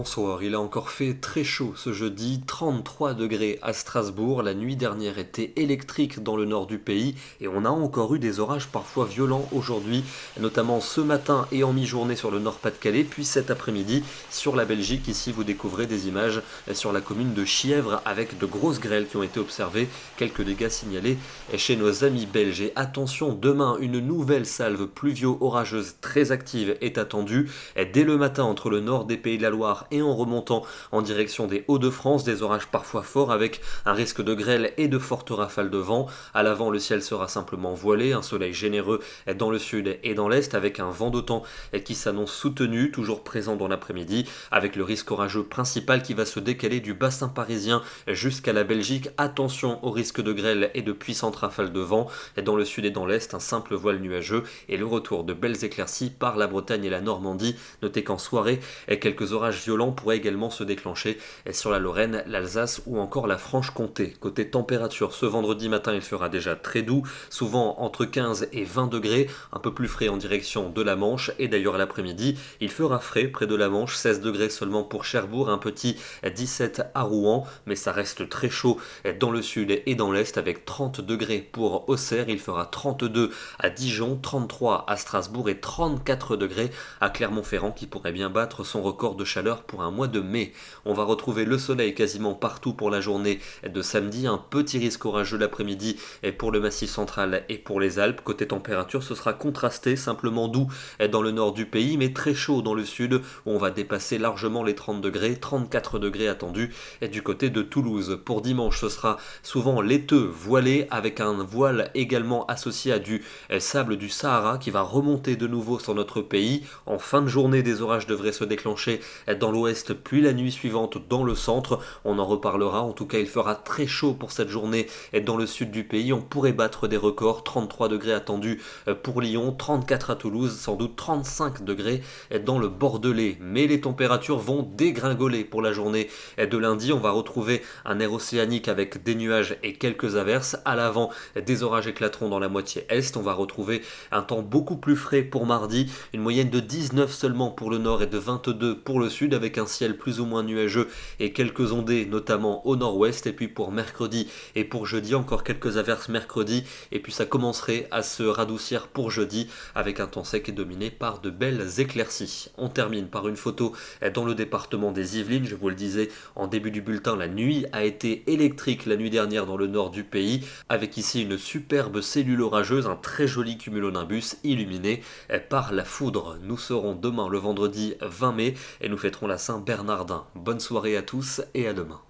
bonsoir. Il a encore fait très chaud ce jeudi, 33 degrés à Strasbourg. La nuit dernière était électrique dans le nord du pays et on a encore eu des orages parfois violents aujourd'hui, notamment ce matin et en mi-journée sur le Nord-Pas-de-Calais, puis cet après-midi sur la Belgique. Ici, vous découvrez des images sur la commune de Chièvre avec de grosses grêles qui ont été observées, quelques dégâts signalés chez nos amis belges. Et attention, demain, une nouvelle salve pluvio-orageuse très active est attendue dès le matin entre le nord des Pays de la Loire et en remontant en direction des Hauts-de-France, des orages parfois forts avec un risque de grêle et de fortes rafales de vent. À l'avant, le ciel sera simplement voilé, un soleil généreux dans le sud et dans l'est avec un vent d'automne qui s'annonce soutenu, toujours présent dans l'après-midi, avec le risque orageux principal qui va se décaler du bassin parisien jusqu'à la Belgique. Attention au risque de grêle et de puissantes rafales de vent. Dans le sud et dans l'est, un simple voile nuageux et le retour de belles éclaircies par la Bretagne et la Normandie. Notez qu'en soirée, quelques orages violents pourraient également se déclencher sur la Lorraine, l'Alsace ou encore la Franche-Comté. Côté température, ce vendredi matin, il fera déjà très doux, souvent entre 15 et 20 degrés, un peu plus frais en direction de la Manche. Et d'ailleurs à l'après-midi, il fera frais près de la Manche, 16 degrés seulement pour Cherbourg, un petit 17 à Rouen, mais ça reste très chaud dans le sud et dans l'est avec 30 degrés pour Auxerre. Il fera 32 à Dijon, 33 à Strasbourg et 34 degrés à Clermont-Ferrand qui pourrait bien battre son record de chaleur pour un mois de mai. On va retrouver le soleil quasiment partout pour la journée de samedi, un petit risque orageux l'après-midi pour le Massif central et pour les Alpes. Côté température, ce sera contrasté, simplement doux dans le nord du pays, mais très chaud dans le sud où on va dépasser largement les 30 degrés, 34 degrés attendus du côté de Toulouse. Pour dimanche, ce sera souvent laiteux, voilé, avec un voile également associé à du sable du Sahara qui va remonter de nouveau sur notre pays. En fin de journée, des orages devraient se déclencher dans l'ouest, puis la nuit suivante dans le centre. On en reparlera. En tout cas, il fera très chaud pour cette journée dans le sud du pays. On pourrait battre des records. 33 degrés attendus pour Lyon, 34 à Toulouse, sans doute 35 degrés dans le Bordelais. Mais les températures vont dégringoler pour la journée de lundi. On va retrouver un air océanique avec des nuages et quelques averses. À l'avant, des orages éclateront dans la moitié est. On va retrouver un temps beaucoup plus frais pour mardi. Une moyenne de 19 seulement pour le nord et de 22 pour le sud avec un ciel plus ou moins nuageux et quelques ondées notamment au nord-ouest. Et puis pour mercredi et pour jeudi, encore quelques averses mercredi et puis ça commencerait à se radoucir pour jeudi avec un temps sec et dominé par de belles éclaircies. On termine par une photo dans le département des Yvelines. Je vous le disais en début du bulletin, la nuit a été électrique la nuit dernière dans le nord du pays avec ici une superbe cellule orageuse, un très joli cumulonimbus illuminé par la foudre. Nous serons demain le vendredi 20 mai et nous fêterons la Saint-Bernardin. Bonne soirée à tous et à demain.